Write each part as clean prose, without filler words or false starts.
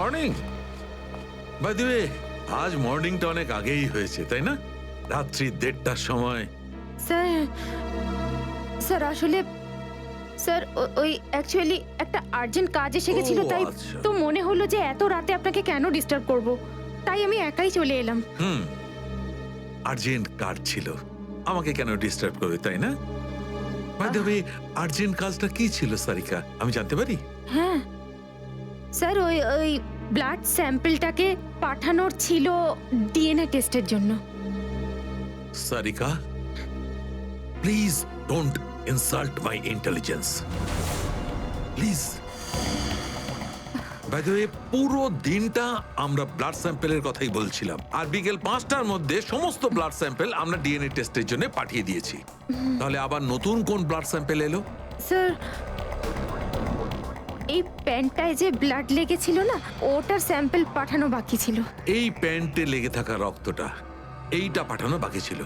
Morning. By the way, আজ মর্নিংটা অনেক আগেই হয়েছে, তাই না? রাত্রি 1:30টার সময়। স্যার স্যার আসলে স্যার ওই অ্যাকচুয়ালি একটা আর্জেন্ট কাজ এসে গেছিল, তাই আচ্ছা। তো মনে হলো যে এত রাতে আপনাকে কেন ডিস্টার্ব করব, তাই আমি একাই চলে এলাম। আর্জেন্ট কাজ ছিল, আমাকে কেন ডিস্টার্ব করবে, তাই না? বাই দ্য ওয়ে, আর্জেন্ট কাজটা কি ছিল সারিকা, আমি জানতে পারি? হ্যাঁ স্যার, ওই ওই ব্লাড স্যাম্পলটাকে পাঠানোর ছিল ডিএনএ টেস্টের জন্য। Sarika, please don't insult my intelligence, please. By the way, পুরো দিনটা আমরা ব্লাড স্যাম্পেলের কথাই বলছিলাম, আর বিকেল 5টার মধ্যে সমস্ত ব্লাড স্যাম্পেল আমরা ডিএনএ টেস্টের জন্য পাঠিয়ে দিয়েছি। তাহলে আবার নতুন কোন ব্লাড স্যাম্পেল এলো? স্যার, এই প্যান্টটায় যে ব্লাড লেগেছিল না, ওটার স্যাম্পল পাঠানো বাকি ছিল। এই প্যান্টে লেগে থাকা রক্তটা, এইটা পাঠানো বাকি ছিল।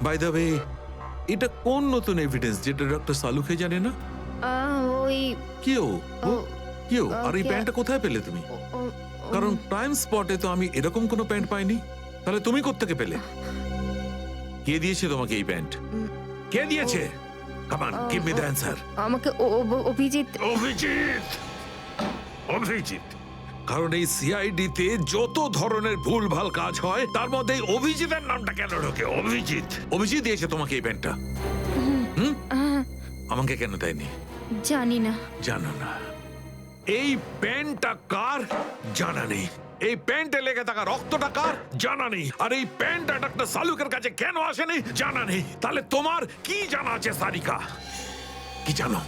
বাই দ্য ওয়ে, এটা কোন নতুন এভিডেন্স যেটা ডক্টর সালুখে জানে না? ওই কেউ কেউ আর এই ওকে। প্যান্টটা কোথায় পেলে তুমি? কারণ টাইম স্পটে তো আমি এরকম কোনো প্যান্ট পাইনি। তাহলে তুমি কোত্থেকে পেলে? কে দিয়েছে তোমাকে এই প্যান্ট? কে দিয়েছে? Come on, give me the answer. আমাকে অভিজিৎ। অভিজিৎ, অভিজিৎ। কারণ এই সিআইডি তে যত ধরনের ভুলভাল কাজ হয় তার মধ্যে অভিজিতের নামটা কেন ঢোকে? অভিজিৎ, অভিজিৎ দিয়েছে তোমাকে এই প্যান্টটা? আমাকে কেন দেয়নি? জানি না। জানো না? এই প্যান্টটা কার? জানা নেই। এই প্যান্টে লেগে থাকা রক্তটা কার? জানা নেই। আর এই প্যান্টটা ডাক্তার সালুকের কাছে কেন আসেনি? জানা নেই। তাহলে তোমার কি জানা আছে সারিকা? কি জানো?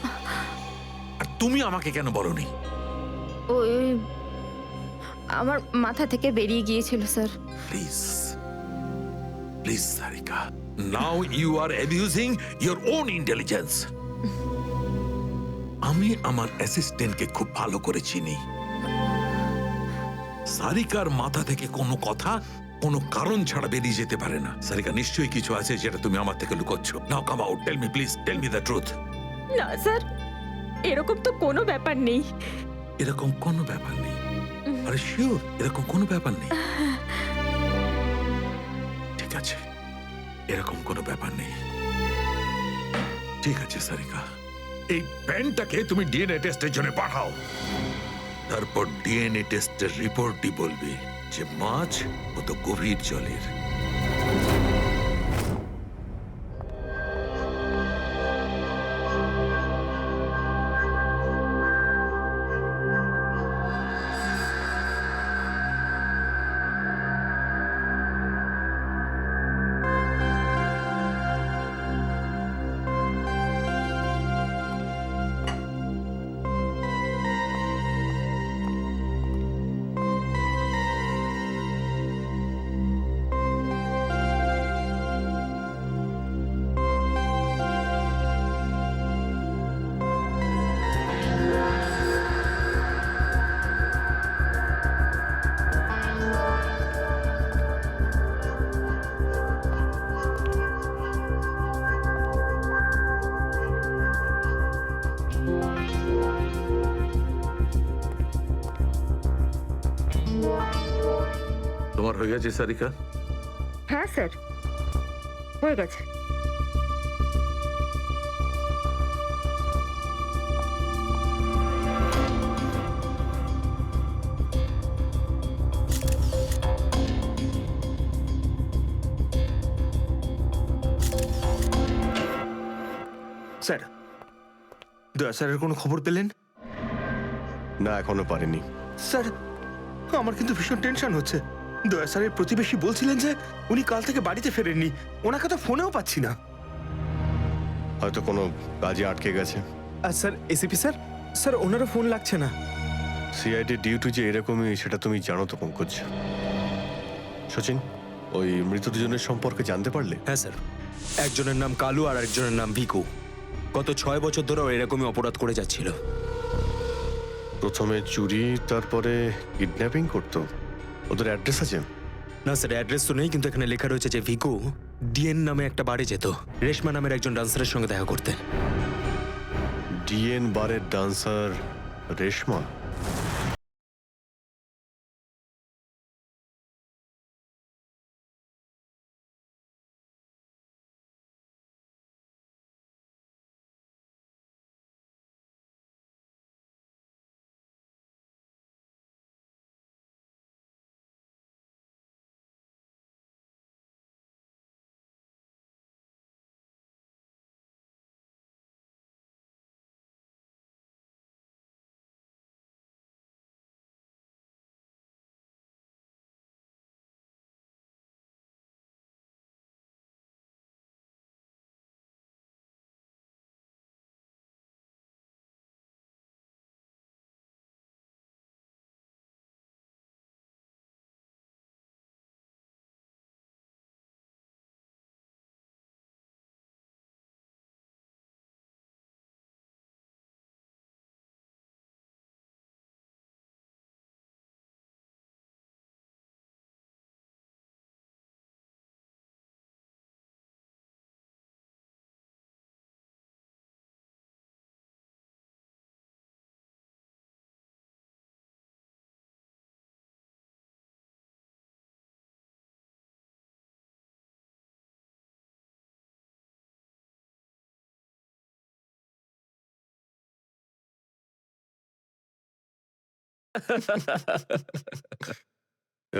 আর তুমি আমাকে কেন বলনি? ওই আমার মাথা থেকে বেরিয়ে গিয়েছিল sir. Please, please Sarika, now you are abusing your own intelligence. আমি আমার অ্যাসিস্ট্যান্টকে খুব ভালো করে চিনি। সারিকার মাথা থেকে কোনো কথা কোনো কারণ ছাড়া বেরিয়ে যেতে পারে না। সারিকা, নিশ্চয়ই কিছু আছে যেটা তুমি আমার থেকে লুকোচ্ছ। Now come out, tell me please, tell me the truth. না স্যার, এরকম তো কোনো ব্যাপার নেই। এরকম কোনো ব্যাপার নেই? আরে শিওর, এরকম কোনো ব্যাপার নেই? ঠিক আছে, এরকম কোনো ব্যাপার নেই। ঠিক আছে সারিকা, এই প্যান্টটাকে তুমি ডিএনএ টেস্টের জন্য পাঠাও। তারপর ডিএনএ টেস্টের রিপোর্টই বলবে যে মাছ কত গভীর জলের। তোমার হয়ে গেছে সারিকা? হ্যাঁ স্যার, হয়ে গেছে। স্যার, দয়া স্যারের কোনো খবর পেলেন? না, এখনো পারিনি। স্যার, আমার কিন্তু ভীষণ টেনশন হচ্ছে। দয়া স্যারের প্রতিবেশী বলছিলেন যে উনি কাল থেকে বাড়িতে ফেরেননি। ওনাকে তো ফোনেও পাচ্ছি না। হয়তো কোনো কাজে আটকে গেছে। আর স্যার, এসিপি স্যার, স্যার ওনারও ফোন লাগছে না। সিআইডি ডিউটি যে এরকমই সেটা তুমি জানো তো পঙ্কজ। সচিন, ওই মৃত দুজনের সম্পর্কে জানতে পারলে? হ্যাঁ স্যার, একজনের নাম কালু আর একজনের নাম ভিকু। গত 6 বছর ধরে ও এরকমই অপরাধ করে যাচ্ছিল। প্রথমে চুরি, তারপরে কিডন্যাপিং করতো। ওদের অ্যাড্রেস আছে? না স্যার, অ্যাড্রেস তো নেই, কিন্তু এখানে লেখা রয়েছে যে ভিকু ডিএন নামে একটা বারে যেত রেশমা নামের একজন ডান্সারের সঙ্গে দেখা করতে। ডিএন বারের ডান্সার রেশমা?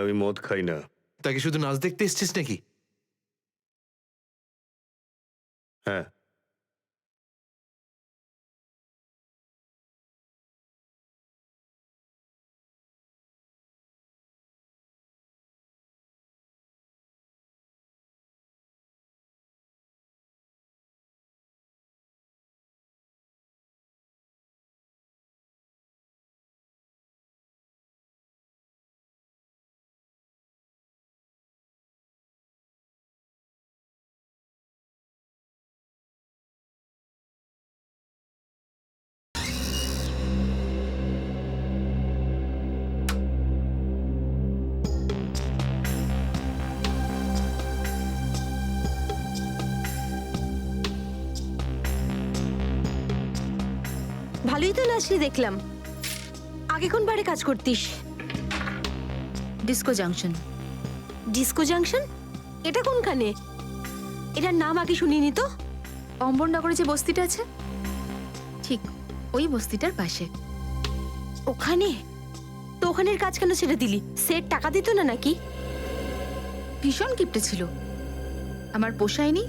আমি মদ খাই না। তাকে শুধু নাচ দেখতে এসছিস নাকি? হ্যাঁ, ভালোই তো নাচলি দেখলাম। আগে কোন বারে কাজ করতিস? Disco junction. Disco junction? এটা কোনখানে? এটার নাম আগে শুনিনি তো। অম্বরনগরে যে বস্তিটা আছে, ঠিক ওই বস্তিটার পাশে। ওখানে? তো ওখানের কাজ কেন ছেড়ে দিলি? সেট টাকা দিত না নাকি? ভীষণ কিপটে ছিল, আমার পোষায়নি,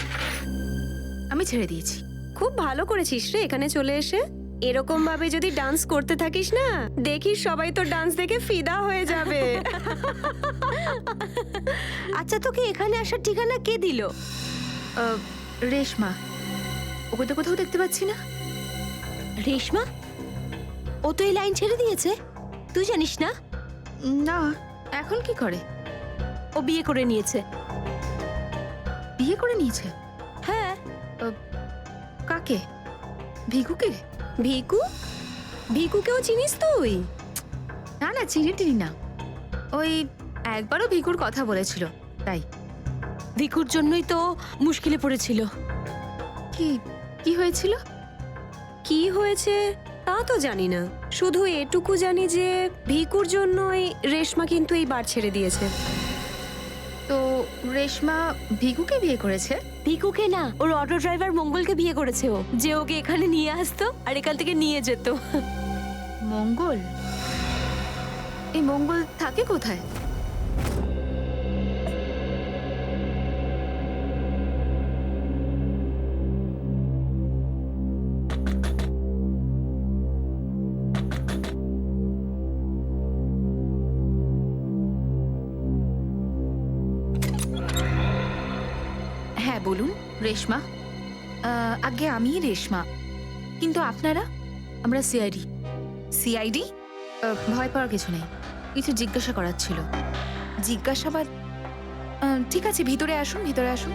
আমি ছেড়ে দিয়েছি। খুব ভালো করেছিস রে এখানে চলে এসে। এরকম ভাবে যদি ডান্স করতে থাকিস না, দেখিস সবাই তো ডান্স দেখে ফিদা হয়ে যাবে। আচ্ছা, তোকে এখানে আসার ঠিকানা কে দিল? রেশমা, ওকে তো কোথাও দেখতে পাচ্ছি না। রেশমা? ও তো এই লাইন ছেড়ে দিয়েছে, তুই জানিস না? না, এখন কি করে? ও বিয়ে করে নিয়েছে। বিয়ে করে নিয়েছে? হ্যাঁ। কাকে? ভিকুকে? ভিকু? ভিকুকেও চিনিস তুই? না না, চিনি টিনি না। ওই একবারও ভিকুর কথা বলেছিল, তাই। ভিকুর জন্যই তো মুশকিলে পড়েছিল। কি কি হয়েছিল? কি হয়েছে তা তো জানি না, শুধু এটুকু জানি যে ভিকুর জন্যই রেশমা কিন্তু এই বার ছেড়ে দিয়েছে। তো রেশমা ভিকুকে বিয়ে করেছে? ভিকুকে না, ওর অটো ড্রাইভার মঙ্গলকে বিয়ে করেছে ও, যে ওকে এখানে নিয়ে আসতো আর এখান থেকে নিয়ে যেত। মঙ্গল? এই মঙ্গল থাকে কোথায়? হ্যাঁ বলুন। রেশমা? আগে আমি রেশমা, কিন্তু আপনারা? আমরা সিআইডি। সিআইডি? ভয় পাওয়ার কিছু নেই, কিছু জিজ্ঞাসা করার ছিল। জিজ্ঞাসাবাদ? ঠিক আছে, ভিতরে আসুন, ভিতরে আসুন।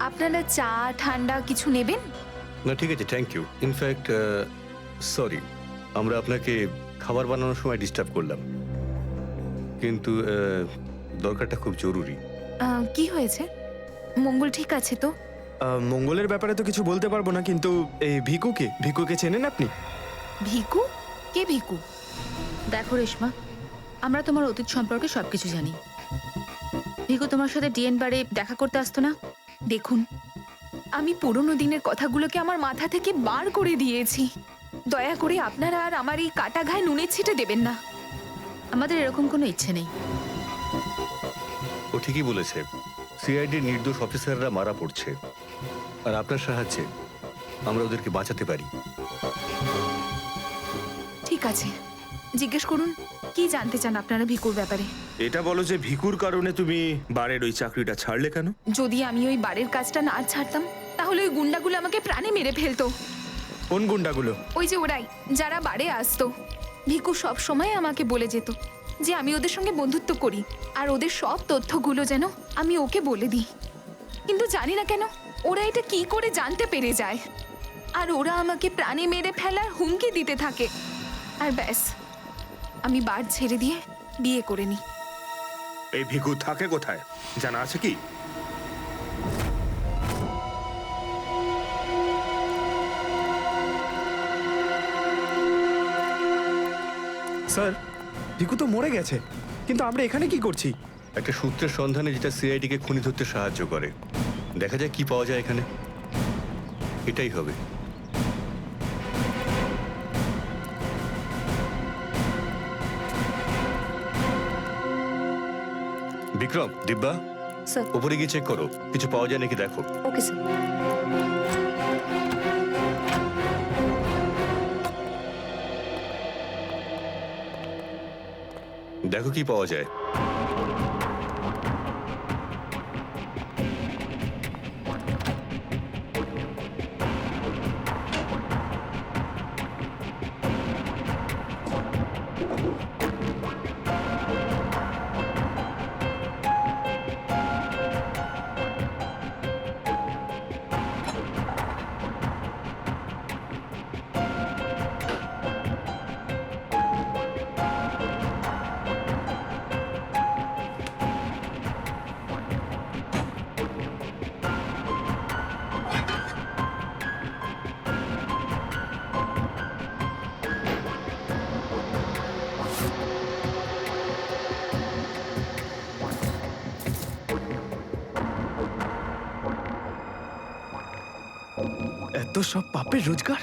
আপনারা চা ঠান্ডা কিছু নেবেন? না ঠিক আছে, থ্যাংক ইউ। ইনফ্যাক্ট সরি, আমরা আপনাকে খাবার বানানোর সময় ডিস্টার্ব করলাম, কিন্তু দরকারটা খুব জরুরি। কি হয়েছে? মঙ্গল ঠিক আছে তো? মঙ্গলের ব্যাপারে তো কিছু বলতে পারবো না, কিন্তু এই ভিকুকে চেনেন আপনি? ভিকু? কে ভিকু? দেখো রেশমা, আমরা তোমার অতীত সম্পর্কে সবকিছু জানি। ভিকু তোমার সাথে ডিএন বারে দেখা করতে আসতো না? দেখুন, আমি পুরনো দিনের কথাগুলোকে আমার মাথা থেকে বার করে দিয়েছি। দয়া করে আপনারা আর আমার এই কাটা ঘায়ে নুনের ছিটে দেবেন না। আমাদের এরকম কোনো ইচ্ছে নেই। ও ঠিকই বলেছে, সিআইডির নির্দোষ অফিসাররা মারা পড়ছে, আর আপনার সাহায্যে আমরা ওদেরকে বাঁচাতে পারি। ঠিক আছে, জিজ্ঞেস করুন, কি জানতে চান আপনারা ভিকুর ব্যাপারে? এটা বলো যে ভিকুর কারণে তুমি বারের ওই চাকরিটা ছাড়লে কেন? যদি আমি ওই বাড়ির কাজটা না ছাড়তাম, তাহলে ওই গুন্ডাগুলো আমাকে প্রাণে মেরে ফেলতো। কোন গুন্ডাগুলো? ওই যে ওরাই, যারা বাড়ে আসতো। ভিকু সব সময় আমাকে বলে যেত যে আমি ওদের সঙ্গে বন্ধুত্ব করি, আর ওদের সব তথ্যগুলো যেন আমি ওকে বলে দিই। কিন্তু জানি না কেন ওরা এটা কি করে জানতে পেরে যায়, আর ওরা আমাকে প্রাণে মেরে ফেলার হুমকি দিতে থাকে। আর ব্যাস, আমি বার ছেড়ে দিয়ে বিয়ে করে নিই। এই ভিকু থাকে কোথায় জানা আছে কি? স্যার, ভিকু তো মরে গেছে, কিন্তু আমরা এখানে কি করছি? একটা সূত্রের সন্ধানে যেটা সিআইডিকে খুনি ধরতে সাহায্য করে। দেখা যায় কি পাওয়া যায় এখানে, এটাই হবে। বিক্রম, দিব্যা, স্যার। উপরে গিয়ে চেক করো, কিছু পাওয়া যায় নাকি দেখো। Okay sir. দেখো কি পাওয়া যায়। এত সব পাপের রোজগার।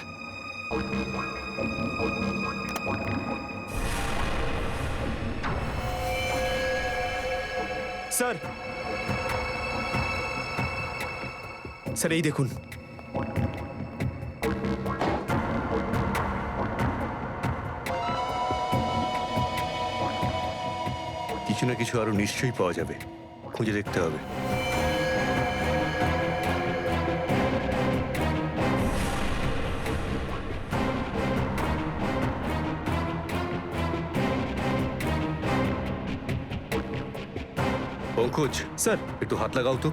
স্যার, স্যার এই দেখুন। কিছু না কিছু আরো নিশ্চয়ই পাওয়া যাবে, খুঁজে দেখতে হবে। পঙ্কজ, স্যার, একটু হাত লাগাও তো।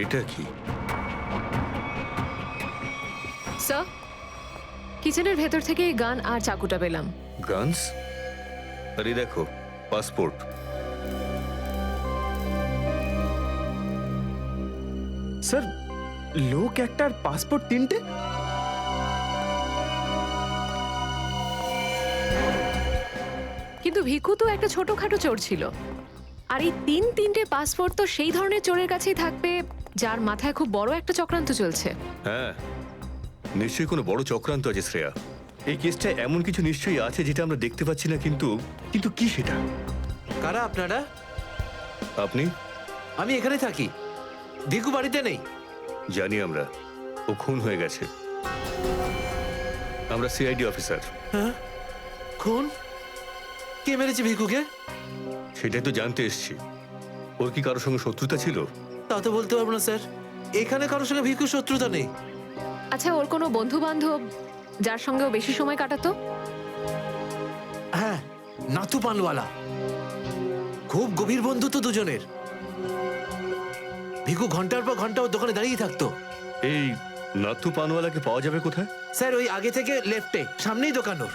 এটা কি? স্যার, কিচেনের ভেতর থেকে এই গান আর চাকুটা পেলাম। গানস? আরে দেখো, পাসপোর্ট। স্যার, লোক একটার পাসপোর্ট তিনটে? কিন্তু ভিকু তো একটা ছোটখাটো চোর ছিল, আর এই তিনটে পাসপোর্ট তো সেই ধরনের চোরের কাছেই থাকবে যার মাথায় খুব বড় একটা চক্রান্ত চলছে। হ্যাঁ, নিশ্চয়ই কোনো বড় চক্রান্ত আছে শ্রেয়া। এই কেসটা এমন কিছু নিশ্চয়ই আছে যেটা আমরা দেখতে পাচ্ছি না, কিন্তু কিন্তু কি সেটা? কারা আপনারা? আপনি? আমি এখানে থাকি, ভিকু বাড়িতে নেই। জানি আমরা, ও খুন হয়ে গেছে। আমরা সিআইডি অফিসার। হ্যাঁ, খুন? কে মেরেছে ভিকুকে? সেটাই তো জানতে এসেছি। ওর কি কারোর সঙ্গে শত্রুতা ছিল? তা তো বলতে পারবো না স্যার, এখানে কারোর সঙ্গে ভিকুর শত্রুতা নেই। আচ্ছা, ওর কোনো বন্ধু বান্ধব যার সঙ্গে ও বেশি সময় কাটাতো? হ্যাঁ, নাথু পানওয়ালা, খুব গভীর বন্ধু তো দুজনের। ভিকু ঘন্টার পর ঘন্টা ওর দোকানে দাঁড়িয়ে থাকতো। এই নাথু পানওয়ালাকে পাওয়া যাবে কোথায়? স্যার, ওই আগে থেকে লেফটে, সামনেই দোকান ওর।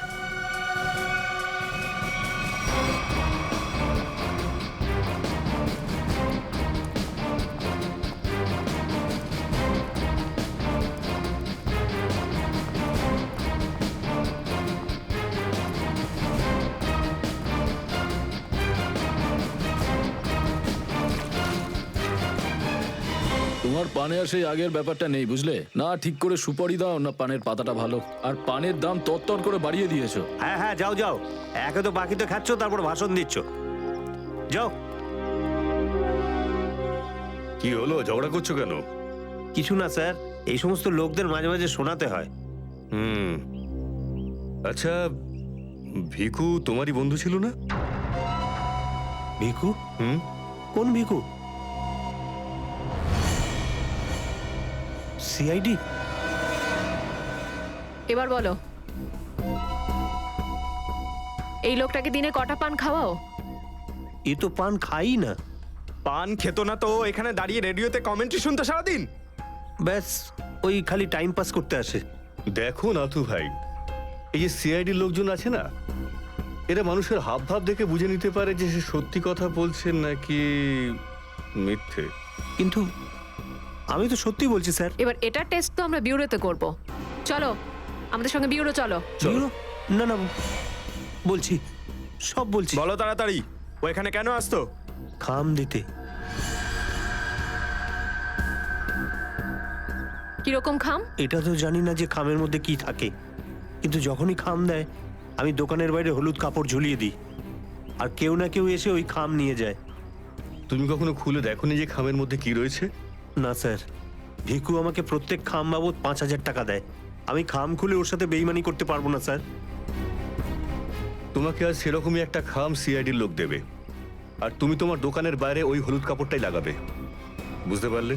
তোমার পানে আর সেই আগের ব্যাপারটা নেই, বুঝলে না? ঠিক করে সুপারি দাও না পানের পাতাটা ভালো, আর পানের দাম তত্তর করে বাড়িয়ে দিয়েছো। হ্যাঁ হ্যাঁ, যাও যাও, একে তো বাকি তো খাচ্ছ, তারপর ভাষণ দিচ্ছ। যাও। কি হলো, ঝগড়া করছো কেন? কিছু না স্যার, এই সমস্ত লোকদের মাঝে মাঝে শোনাতে হয়। হুম, আচ্ছা, ভিকু তোমারই বন্ধু ছিল না? ভিকু? হুম, কোন ভিকু? সিআইডি? এবার বলো, এই লোকটাকে দিনে কটা পান খাওয়াও? এ তো পান খাই না। পান খেত না তো এখানে দাঁড়িয়ে রেডিওতে কমেন্ট্রি শুনতো সারাদিন। ব্যাস, ওই খালি টাইম পাস করতে আসে। দেখো নাথু ভাই, এই যে সিআইডি লোকজন আছে না, এরা মানুষের হাব ভাব দেখে বুঝে নিতে পারে যে সে সত্যি কথা বলছেন নাকি মিথ্যে। কিন্তু আমি তো সত্যি বলছি স্যার। এবার এটার টেস্ট তো আমরা বিউরোতে করব। চলো আমাদের সঙ্গে বিউরো চলো। চলো। না না, বলছি, সব বলছি। বলো তাড়াতাড়ি, ও এখানে কেন আসতো? খাম দিতে। কিরকম খাম? এটা তো জানি না যে খামের মধ্যে কি থাকে, কিন্তু যখনই খাম দেয় আমি দোকানের বাইরে হলুদ কাপড় ঝুলিয়ে দিই, আর কেউ না কেউ এসে ওই খাম নিয়ে যায়। তুমি কখনো খুলে দেখোনি যে খামের মধ্যে কি রয়েছে? না স্যার, ভিকু আমাকে প্রত্যেক খাম বাবদ 5,000 টাকা দেয়। আমি খাম খুলে ওর সাথে বেইমানি করতে পারবো না স্যার। তোমাকে আজ সেরকমই একটা খাম সিআইডির লোক দেবে, আর তুমি তোমার দোকানের বাইরে ওই হলুদ কাপড়টাই লাগাবে। বুঝতে পারলে?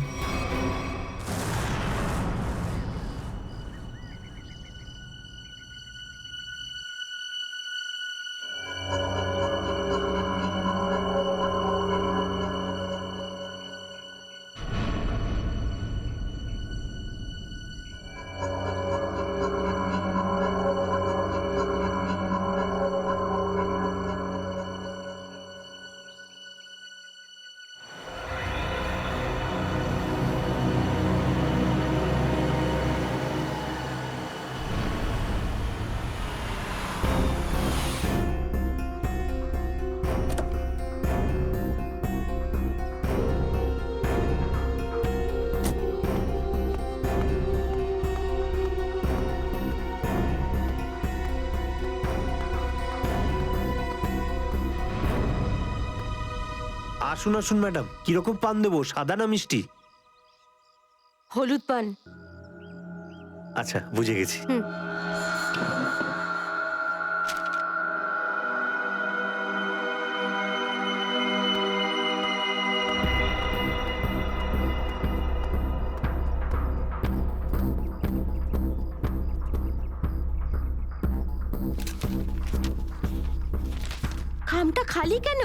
আসুন আসুন ম্যাডাম, কিরকম পান দেবো, সাদা না মিষ্টি? হলুদ পান। আচ্ছা, বুঝে গেছি। খামটা খালি কেন?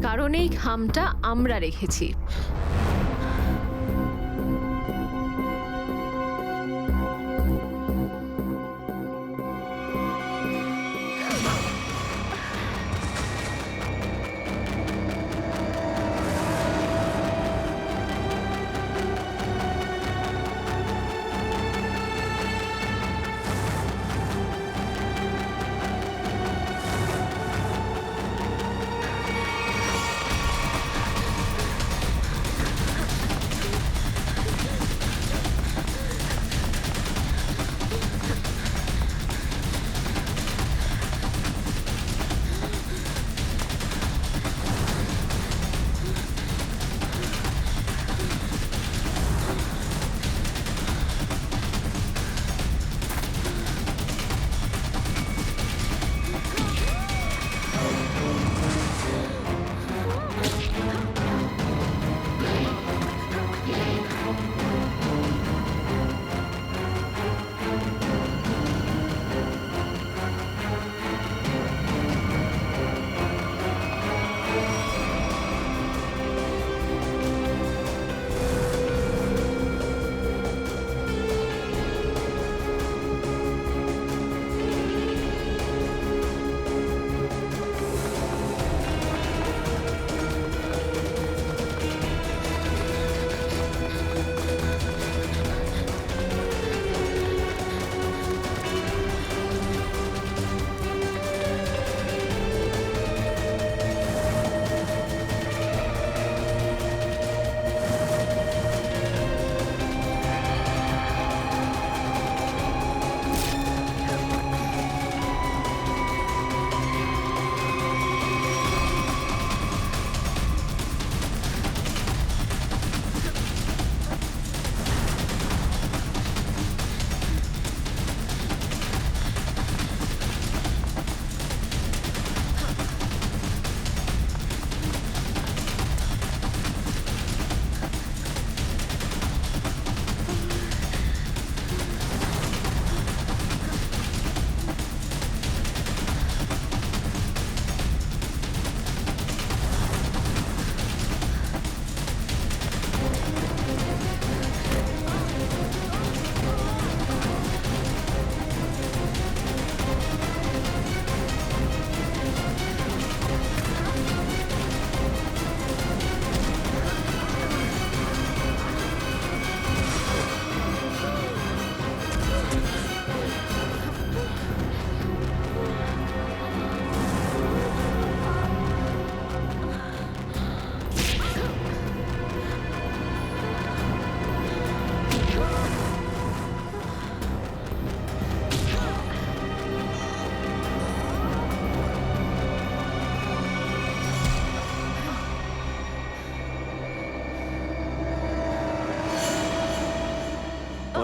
কারণ এই খামটা আমরা রেখেছি।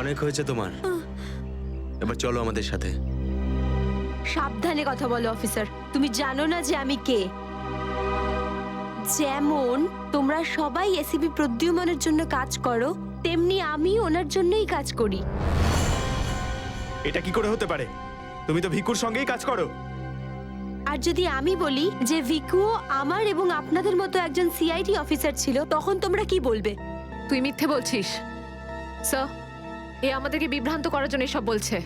অনেক হয়েছে তোমার, এবার চলো আমাদের সাথে। সাবধানে কথা বলো অফিসার, তুমি জানো না যে আমি কে। যেমন তোমরা সবাই এসিপি প্রদ্যুম্নের জন্য কাজ করো, তেমনি আমি ওনার জন্যই কাজ করি। এটা কি করে হতে পারে? তুমি তো ভিকুর সঙ্গেই কাজ করো। আর যদি আমি বলি যে ভিকুও আমার এবং আপনাদের মতো একজন সিআইডি অফিসার ছিল, তখন তোমরা কি বলবে? তুই মিথ্যে বলছিস স্যার। এ আমাদেরকে বিভ্রান্ত করার জন্য এসব বলছে।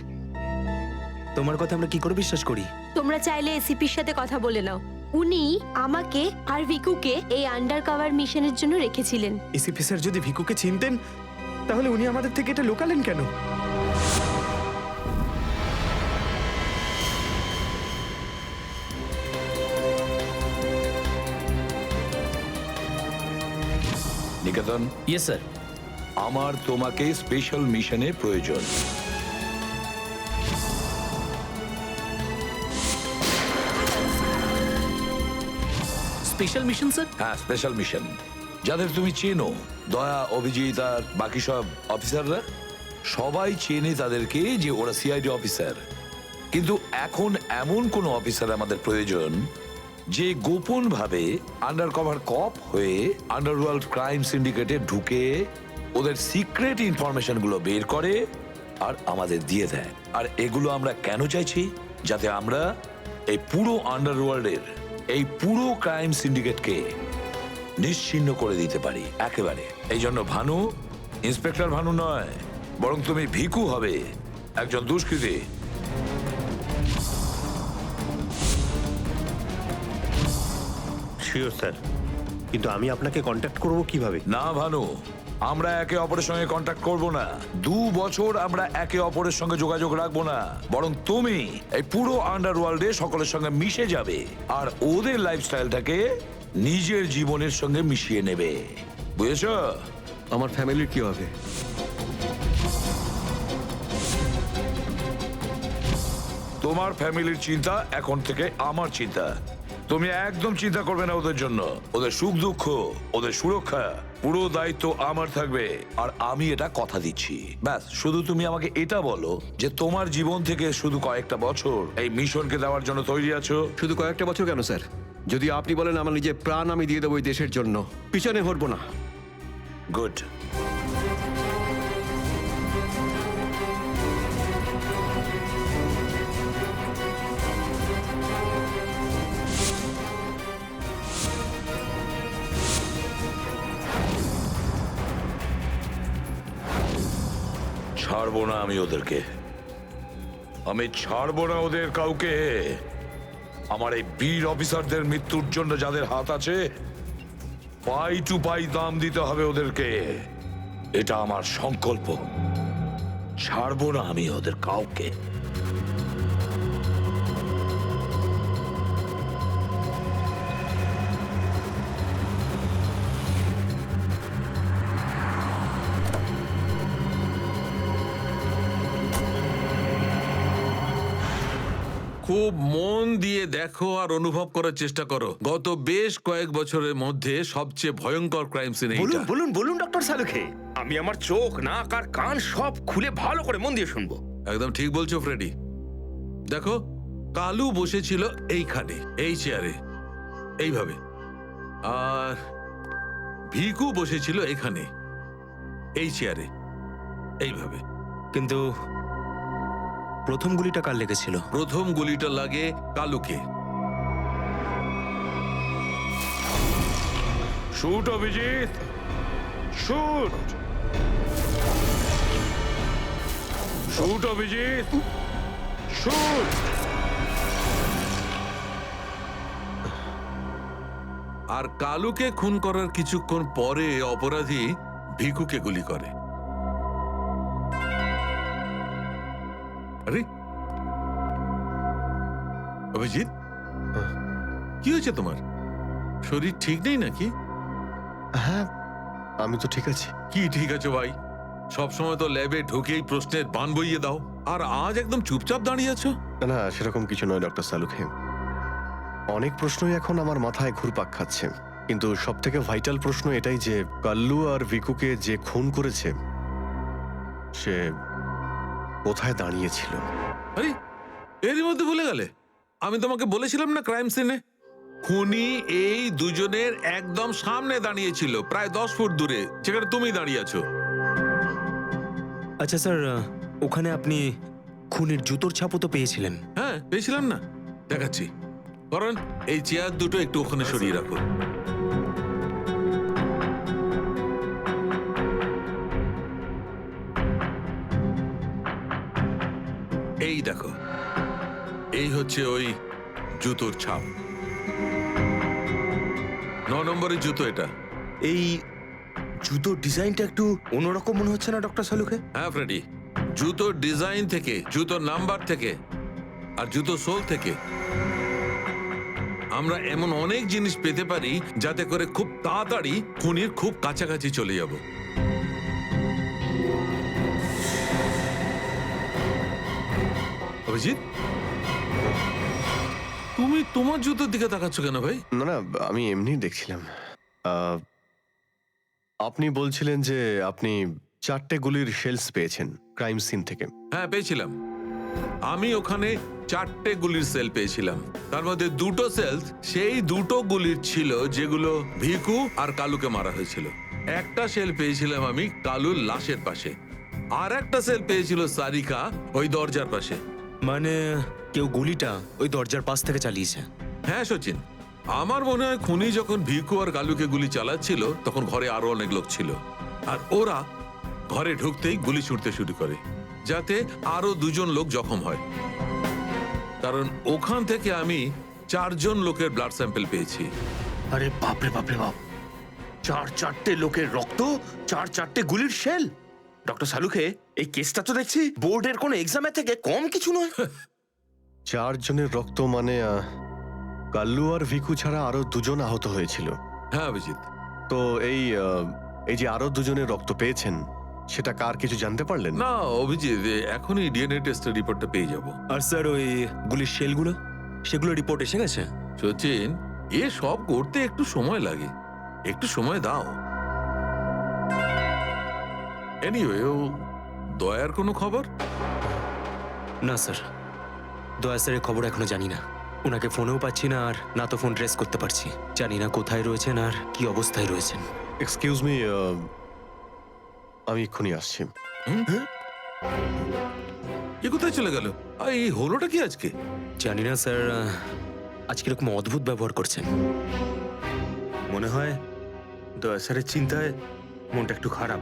তোমার কথা আমরা কি করে বিশ্বাস করি? তোমরা চাইলে এসিপির সাথে কথা বলে নাও। উনি আমাকে আর ভিকুকে এই আন্ডার কভার মিশনের জন্য রেখেছিলেন। এসিপি স্যার যদি ভিকুকে চিনতেন তাহলে উনি আমাদের থেকে এটা লুকালেন কেন? নিকেতন, ইয়েস স্যার। আমার তোমাকে স্পেশাল মিশনে প্রয়োজন। Special mission sir? হ্যাঁ, স্পেশাল মিশন। যাদের তুমি চেনো, দয়া, অভিজিৎ আর বাকি সব অফিসাররা সবাই চেনে তাদেরকে যে ওরা সিআইডি অফিসার। কিন্তু এখন এমন কোন অফিসার আমাদের প্রয়োজন যে গোপন ভাবে আন্ডার কভার কপ হয়ে আন্ডারওয়ার্ল্ড ক্রাইম সিন্ডিকেটে ঢুকে ওদের সিক্রেট ইনফরমেশন গুলো বের করে আর আমাদের দিয়ে দেয়। আর এগুলো আমরা কেন চাইছি? যাতে আমরা এই পুরো আন্ডারওয়ার্ল্ডের এই পুরো ক্রাইম সিন্ডিকেটকে নিশ্চিহ্ন করে দিতে পারি একেবারে। এই জন্য ভানু ইন্সপেক্টর ভানু নয়, বরং তুমি ভিকু হবে, একজন দুষ্কৃতী। শিওর স্যার, কিন্তু আমি আপনাকে কন্ট্যাক্ট করব কিভাবে? না ভানু, আমরা একে অপরের সঙ্গে কন্ট্যাক্ট করব না। 2 বছর আমরা একে অপরের সঙ্গে যোগাযোগ রাখবো না, বরং তুমি এই পুরো আন্ডারওয়ার্ল্ডে সকলের সঙ্গে মিশে যাবে আর ওদের লাইফস্টাইলটাকে নিজের জীবনের সঙ্গে মিশিয়ে নেবে। বুঝেছো? আমার ফ্যামিলির কি হবে? তোমার ফ্যামিলির চিন্তা এখন থেকে আমার চিন্তা। তুমি একদম চিন্তা করবে না ওদের জন্য। ওদের সুখ দুঃখ, ওদের সুরক্ষা, পুরো দায়িত্ব আমার থাকবে। আর আমি এটা কথা দিচ্ছি। ব্যাস, শুধু তুমি আমাকে এটা বলো যে তোমার জীবন থেকে শুধু কয়েকটা বছর এই মিশনকে দেওয়ার জন্য তৈরি আছো। শুধু কয়েকটা বছর কেন স্যার? যদি আপনি বলেন আমার নিজের প্রাণ আমি দিয়ে দেবো এই দেশের জন্য, পিছনে হটবো না। গুড। ছাড়বো না আমি ওদেরকে, আমি ছাড়বো না ওদের কাউকে। আমার এই বীর অফিসারদের মৃত্যুর জন্য যাদের হাত আছে, পাই টু পাই দাম দিতে হবে ওদেরকে। এটা আমার সংকল্প। ছাড়বো না আমি ওদের কাউকে। খুব মন দিয়ে দেখো আর অনুভব করার চেষ্টা করো। গত বেশ কয়েক বছরের মধ্যে সবচেয়ে ভয়ঙ্কর ক্রাইম সিন এইটা। বলুন বলুন বলুন ডক্টর সালুখে, আমি আমার চোখ, নাক আর কান সব খুলে ভালো করে মন দিয়ে শুনবো। একদম ঠিক বলছো ফ্রেডি। দেখো, কালু বসেছিল এইখানে, এই চেয়ারে, এইভাবে। আর ভিকু বসেছিল এখানে, এই চেয়ারে, এইভাবে। কিন্তু প্রথম গুলিটা কার লেগেছিল? প্রথম গুলিটা লাগে কালুকে। Shoot Abhijit, shoot. Shoot Abhijit, shoot. আর কালুকে খুন করার কিছুক্ষণ পরে অপরাধী ভিকুকে গুলি করে। আরে অভিজিৎ, কি হয়েছে তোমার? শরীর ঠিক নেই নাকি? হ্যাঁ, আমি তো ঠিক আছি। কি ঠিক আছে ভাই? সবসময় তো ল্যাবে ঢুকেই প্রশ্নের বান বইয়ে দাও, আর আজ একদম চুপচাপ দাঁড়িয়ে আছো। না, সেরকম কিছু নয় ডক্টর সালুখে। অনেক প্রশ্নই এখন আমার মাথায় ঘুরপাক খাচ্ছে, কিন্তু সব থেকে ভাইটাল প্রশ্ন এটাই যে কাল্লু আর ভিকুকে যে খুন করেছে সে কোথায় দাঁড়িয়েছিল? আরে এরই মধ্যে ভুলে গেলে? আমি তোমাকে বলেছিলাম না ক্রাইম সিনে খুনি এই দুজনের একদম সামনে দাঁড়িয়েছিল, প্রায় 10 ফুট দূরে, যেখানে তুমি দাঁড়িয়ে আছো। আচ্ছা স্যার, ওখানে আপনি খুনের জুতোর ছাপও তো পেয়েছিলেন। হ্যাঁ পেয়েছিলাম না, দেখাচ্ছি। কারণ এই চেয়ার দুটো একটু ওখানে সরিয়ে রাখো। এই দেখো, এই হচ্ছে ওই জুতোর ছাপ। 9 নম্বরের জুতো এটা। এই জুতোর ডিজাইনটা একটু অন্যরকম মনে হচ্ছে না ডক্টর সালুকে? হ্যাঁ ফ্রেডি, জুতোর ডিজাইন থেকে, জুতোর নাম্বার থেকে আর জুতো সোল থেকে আমরা এমন অনেক জিনিস পেতে পারি যাতে করে খুব তাড়াতাড়ি খুনির খুব কাছাকাছি চলে যাব। অভিজিৎ, তুমি তোমার জুতোর দিকে তাকাচ্ছ কেন ভাই? না না, আমি এমনি দেখছিলাম। আপনি বলছিলেন যে আপনি 4টে গুলির শেলস পেয়েছেন ক্রাইম সিন থেকে। হ্যাঁ পেয়েছিলাম। আমি ওখানে 4টে গুলির সেল পেয়েছিলাম। তার মধ্যে 2টো সেলস সেই 2টো গুলির ছিল যেগুলো ভিকু আর কালুকে মারা হয়েছিল। একটা সেল পেয়েছিলাম আমি কালুর লাশের পাশে, আর একটা সেল পেয়েছিল সারিকা ওই দরজার পাশে। মানে কেউ গুলিটা ওই দরজার পাশ থেকে চালিয়েছে? হ্যাঁ সচিন, আমার মনে হয় খুনি যখন ভিকু আর কালুকে গুলি চালাচ্ছিল তখন ঘরে আরো অনেক লোক ছিল, আর ওরা ঘরে ঢুকতেই গুলি ছুটতে শুরু করে যাতে আরো 2জন লোক জখম হয়। কারণ ওখান থেকে আমি 4জন লোকের ব্লাড স্যাম্পল পেয়েছি। আরে বাপরে বাপরে বাপ, 4টে লোকের রক্ত, 4টে গুলির শেল। ডক্টর সালুকে, এই কেসটা তো দেখছি বোর্ডের কোনো এক্সামের থেকে কম কিছু নয়। 4 জনের রক্ত মানে কাল্লু আর ভিকু ছাড়া আরো 2জন আহত হয়েছিল। হ্যাঁ অভিজিৎ। তো এই যে আরো 2জনের রক্ত পেয়েছেন সেটা কার কিছু জানতে পারলেন? না অভিজিৎ, এখনই ডিএনএ টেস্টের রিপোর্টটা পেয়ে যাব। আর স্যার ওই গুলির শেলগুলো, সেগুলো রিপোর্ট এসে গেছে? সচিন, এ সব করতে একটু সময় লাগে, একটু সময় দাও। এনিওয়ে, ও দয়ার কোনো খবর? না স্যার, দয়া স্যারের খবর এখনো জানি না। ওনাকে ফোনেও পাচ্ছি না, আর না তো ফোন ট্রেস করতে পারছি। জানি না কোথায় রয়েছেন আর কি অবস্থায় রয়েছেন। এক্সকিউজ মি, আমি এক্ষুনি আসছি। এ কোথায় চলে গেল? আর এই হলোটা কি আজকে? জানি না স্যার, আজকে এরকম অদ্ভুত ব্যবহার করছেন। মনে হয় দয়া স্যারের চিন্তায় মনটা একটু খারাপ।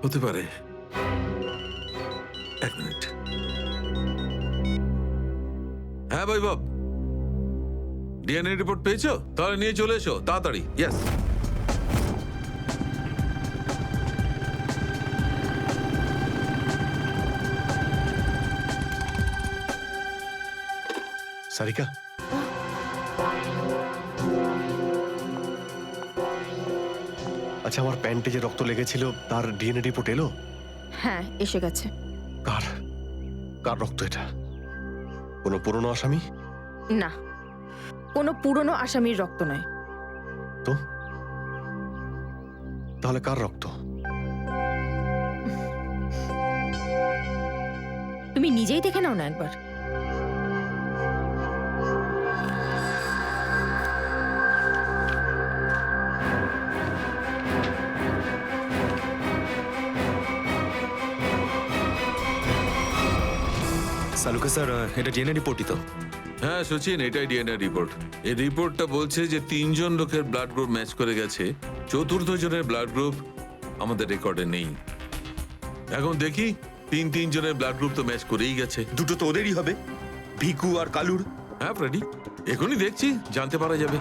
হতে পারে। 1 মিনিট। হ্যাঁ বৈভব, ডিএনএ রিপোর্ট পেয়েছো? তাহলে নিয়ে চলে এসো তাড়াতাড়ি। ইয়েস। সারিকা, আচ্ছা আমার প্যান্টে যে রক্ত লেগেছিল তার ডিএনএ রিপোর্ট এলো? হ্যাঁ এসে গেছে। কার কার রক্ত এটা? কোনো পুরনো আসামি? না, কোনো পুরনো আসামির রক্ত নয়। তো তাহলে কার রক্ত? তুমি নিজেই দেখে নাও না একবার। সালুকে স্যার, এটা ডিএনএ রিপোর্টই তো? হ্যাঁ সচিন, এটাই ডিএনএ রিপোর্ট। এই রিপোর্টটা বলছে যে 3জন লোকের ব্লাড গ্রুপ ম্যাচ করে গেছে, 4র্থ জনের ব্লাড গ্রুপ আমাদের রেকর্ডে নেই। এখন দেখি 3 জনের ব্লাড গ্রুপ তো ম্যাচ করেই গেছে। 2টো তো ওদেরই হবে, ভিকু আর কালুর। হ্যাঁ ফ্রেডি, এখনই দেখছি, জানতে পারা যাবে।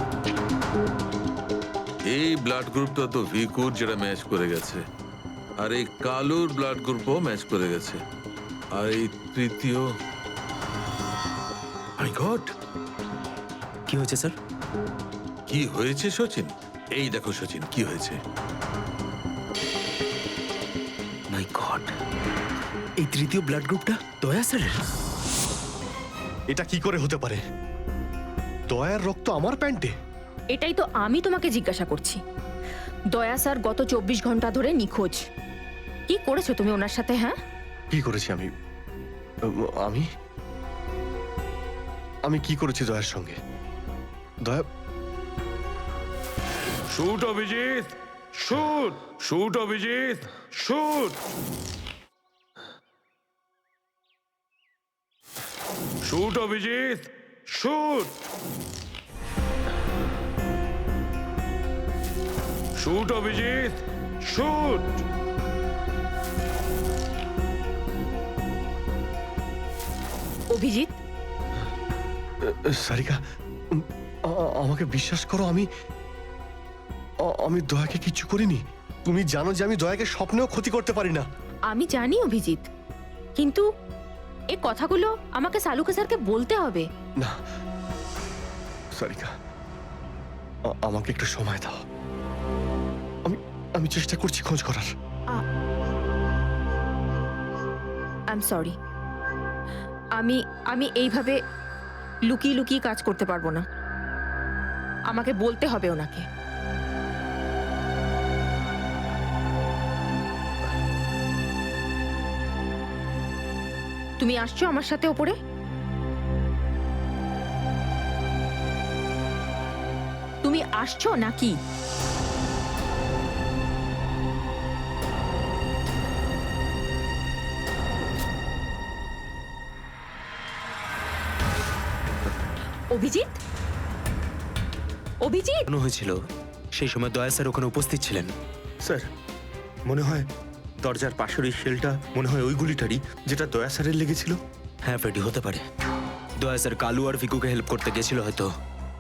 এই ব্লাড গ্রুপটা তো ভিকুর, যেটা ম্যাচ করে গেছে, আর এই কালুর ব্লাড গ্রুপও ম্যাচ করে গেছে, আর এই তৃতীয়। মাই গড, কি হয়েছে স্যার? কি হয়েছে সচিন? এই দেখো সচিন, কি হয়েছে। মাই গড, এই তৃতীয় ব্লাড গ্রুপটা দয়া স্যারের? এটা কি করে হতে পারে? দয়ার রক্ত আমার প্যান্টে? এটাই তো আমি তোমাকে জিজ্ঞাসা করছি। দয়া স্যার গত 24 ঘন্টা ধরে নিখোঁজ। কি করেছো তুমি ওনার সাথে? হ্যাঁ কি করেছি আমি? আমি আমি কি করেছি দয়ার সঙ্গে? দয়া, shoot Abhijit, shoot, shoot Abhijit, shoot, shoot Abhijit, shoot, shoot Abhijit, shoot. Abhijit, Sarika, আমাকে বিশ্বাস করো, আমি দয়াকে কিচ্ছু করিনি। তুমি জানো যে আমি দয়াকে স্বপ্নেও ক্ষতি করতে পারি না। আমি জানি অভিজিৎ, কিন্তু এই কথাগুলো আমাকে সালুকে স্যারকে বলতে হবে। না সারিকা, আমাকে একটু সময় দাও। আমি চেষ্টা করছি খোঁজ করার। আই এম সরি, আমি এইভাবে লুকিয়ে লুকিয়ে কাজ করতে পারবো না। আমাকে বলতে হবে ওনাকে। তুমি আসছো আমার সাথে ওপরে? তুমি আসছো নাকি? অভিজিৎ, অভিজিৎ, মনে হয়েছিল সেই সময় দয়া স্যার ওখানে উপস্থিত ছিলেন। স্যার, মনে হয় দরজার পাশের ওই শেলটা মনে হয় ওই গুলিটারই, যেটা দয়া স্যারের লেগেছিল। হ্যাঁ ফ্রেডি, হতে পারে। দয়া স্যার কালু আর ভিকুকে হেল্প করতে গেছিল হয়তো,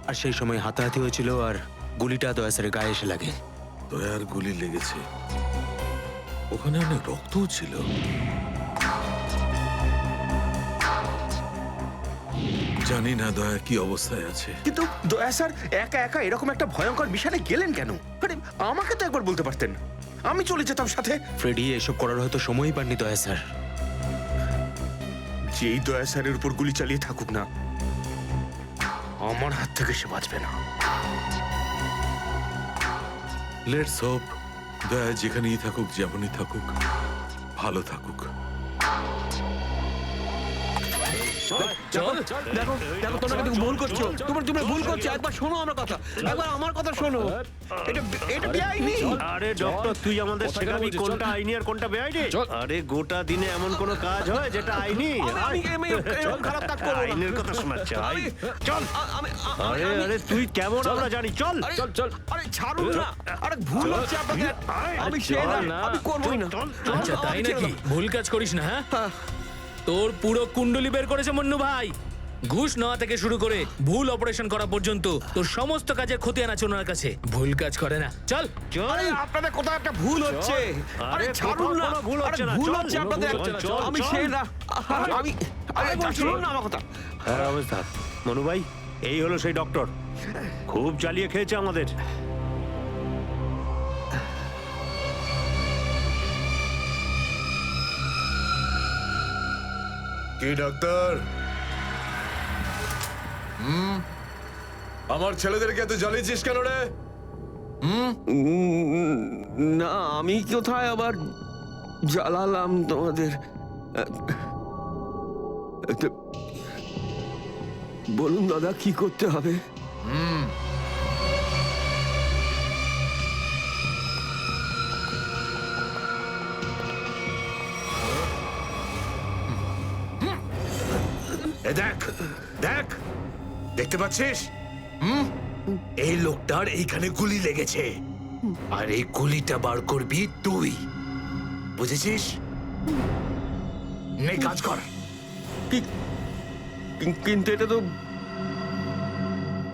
আর সেই সময় হাতাহাতি হয়েছিল আর গুলিটা দয়া স্যারের গায়ে এসে লাগে। দয়ার গুলি লেগেছে, ওখানে অনেক রক্তও ছিল। জানি না দয়া কি অবস্থায় আছে। কিন্তু দয়া স্যার একা একা এরকম একটা ভয়ঙ্কর মিশনে গেলেন কেন? আরে আমাকে তো একবার বলতে পারতেন, আমি চলে যেতাম সাথে। ফ্রেডি, এসব করার হয়তো সময়ই পাননি দয়া স্যার। যেই দয়া স্যারের উপর গুলি চালিয়ে থাকুক না, আমার হাত থেকে সে বাঁচবে না। লেটস হোপ দয়া যেখানেই থাকুক, যেমনই থাকুক, ভালো থাকুক। দেখো দেখো, তোমরা কিন্তু ভুল করছো। তোমরা ভুল করছো। একবার শোনো আমার কথা, একবার আমার কথা শোনো। এটা বেআইনি। আরে ডক্টর, তুই আমাদের শেখাবি কোনটা আইনি আর কোনটা বেআইনি? আরে গোটা দিনে এমন কোন কাজ হয় যেটা আইনি? এরকম খারাপ কাজ করবো না। আইনের কথা শোনাচ্ছে। চল। আরে আরে তুই কেমন আমরা জানি। চল চল চল। আরে ছাড়ুন না। আরে ভুল হচ্ছে আপনাদের। আমি সেই না, আমি করবই না। আচ্ছা তাই নাকি? ভুল কাজ করিস না। হ্যাঁ, তোর পুরো কুণ্ডলি বের করেছে মন্নু ভাই। ঘুষ নেওয়া থেকে শুরু করে ভুল অপারেশন করা পর্যন্ত তোর সমস্ত কাজের ক্ষতি আনাচ্ছে ওনার কাছে। ভুল কাজ করে না। চল। আরে আপনাদের কোথাও একটা ভুল হচ্ছে। আরে ছাড়ুন না। ভুল হচ্ছে না। ভুল হচ্ছে আপনাদের। আমি সেই না, আমি আরে শুনুন না আমার কথা। হ্যাঁ অবস্থা মনু ভাই, এই হলো সেই ডক্টর, খুব জ্বালিয়ে খেয়েছে আমাদের। কি ডাক্তার? আমার ছেলেদেরকে এত জ্বালিয়েছিস কেন রে? না, আমি কোথায় আবার জ্বালালাম তোমাদের? বলুন দাদা, কি করতে হবে? দেখ দেখ, দেখতে পাচ্ছিস? এই লোকটার এইখানে গুলি লেগেছে, আর এই গুলিটা বার করবি তুই, বুঝেছিস? নে কাজ কর। কিন্তু এটা তো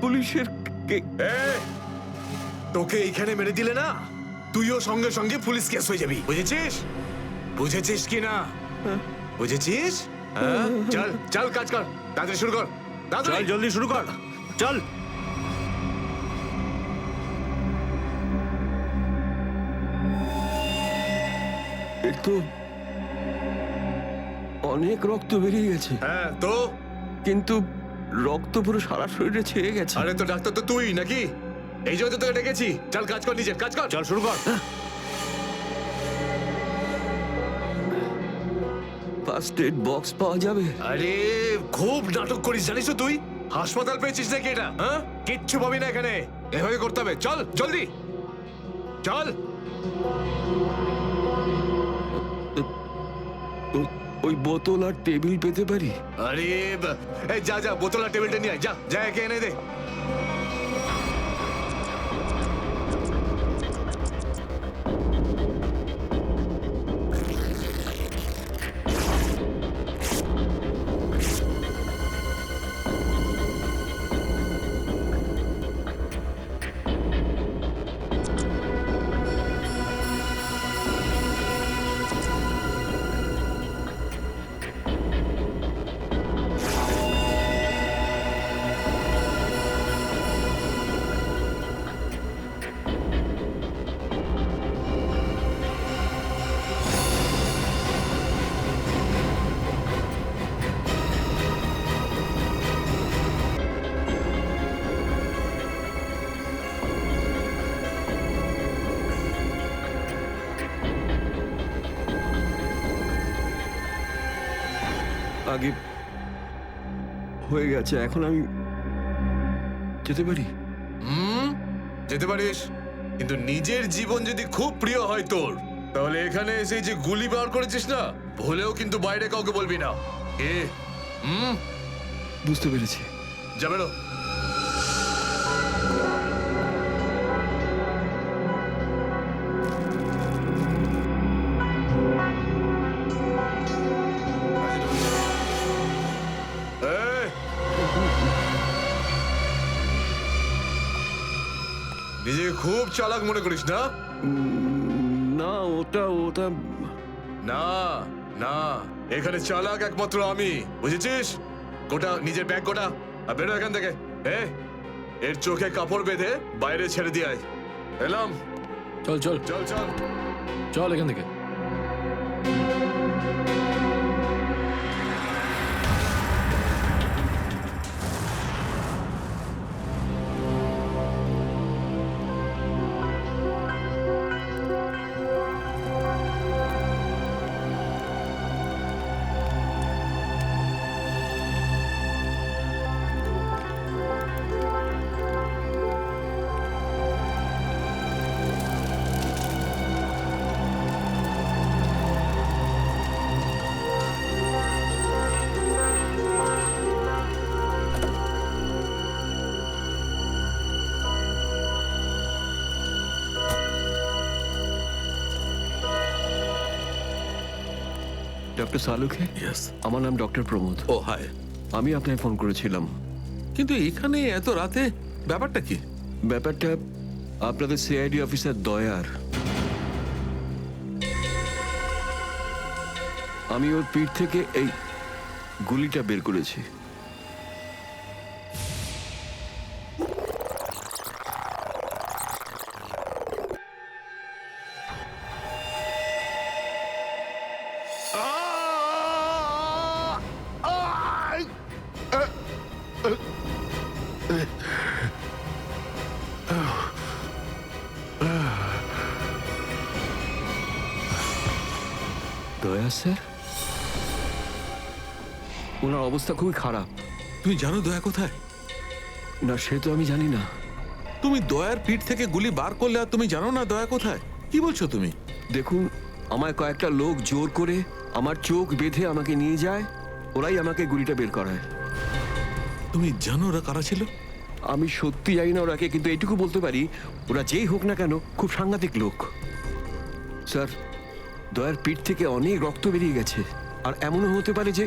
পুলিশের। তোকে এইখানে মেরে দিলে না, তুইও সঙ্গে সঙ্গে পুলিশ কেস হয়ে যাবি, বুঝেছিস? বুঝেছিস কি না? বুঝেছিস? চল চল, কাজ কর, তাড়াতাড়ি শুরু কর। চল জলদি শুরু কর, চল। তো অনেক রক্ত বেরিয়ে গেছে। হ্যাঁ তো? কিন্তু রক্ত পুরো সারা শরীরে ছেয়ে গেছে। আরে তো ডাক্তার তো তুই নাকি? এই জন্য তো তোকে ডেকেছি। চল কাজ কর, নিজের কাজ কর। চল শুরু কর। ফার্স্ট এড বক্স পাওয়া যাবে? আরে খুব নাটক করিস জানিস তো তুই? হাসপাতাল পেয়েছিস নাকি এটা? হ্যাঁ, কিচ্ছু পাবি না এখানে। এভাবে করতে হবে। চল জলদি চল। ওই বোতল আর টেবিল পেতে পারি? আরে এই যা যা, বোতল আর টেবিলটা নিয়ে আয়। যা যা, একে এনে দে। আগে হয়ে গেছে, এখন আমি যেতে পারি? যেতে পারিস, কিন্তু নিজের জীবন যদি খুব প্রিয় হয় তোর, তাহলে এখানে এসে যে গুলি বার করেছিস না, ভুলেও কিন্তু বাইরে কাউকে বলবি না। বুঝতে পেরেছি। যা বেরো। নিজেকে খুব চালাক মনে করিস না? না, ওটা না না, এখানে চালাক একমাত্র আমি, বুঝেছিস? গোটা নিজের ব্যাগ গোটা, আর বেরো এখান থেকে। এর চোখে কাপড় বেঁধে বাইরে ছেড়ে দিয়ে আয়। এলাম। চল চল চল চল চল এখান থেকে। ডক্টর সালুখে? ইয়েস। আমার নাম ডক্টর প্রমোদ। ও হাই। আমি আপনাকে ফোন করেছিলাম। কিন্তু এখানে এত রাতে ব্যাপারটা কি? ব্যাপারটা আপনাদের সিআইডি অফিসার দয়ার। আমি ওর পিঠ থেকে এই গুলিটা বের করেছি। দয়া স্যার, ওনার অবস্থা খুবই খারাপ। তুমি জানো দয়া কোথায়? না, সে তো আমি জানি না। তুমি দয়ার পিঠ থেকে গুলি বার করলে আর তুমি জানো না দয়া কোথায়? কি বলছো তুমি? দেখুন, আমায় কয়েকটা লোক জোর করে আমার চোখ বেঁধে আমাকে নিয়ে যায়, ওরাই আমাকে গুলিটা বের করায়। তুমি জানো ওরা কারা ছিল? আমি সত্যি জানি না ওরাকে, কিন্তু এইটুকু বলতে পারি ওরা যেই হোক না কেন খুব সাংঘাতিক লোক। স্যার, দয়ার পিঠ থেকে অনেক রক্ত বেরিয়ে গেছে, আর এমনও হতে পারে যে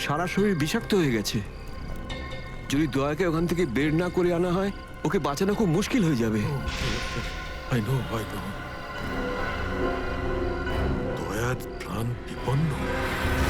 সারা শরীর বিষাক্ত হয়ে গেছে। যদি দয়াকে ওখান থেকে বের না করে আনা হয়, ওকে বাঁচানো খুব মুশকিল হয়ে যাবে। I know. দয়ার প্রাণ বিপন্ন।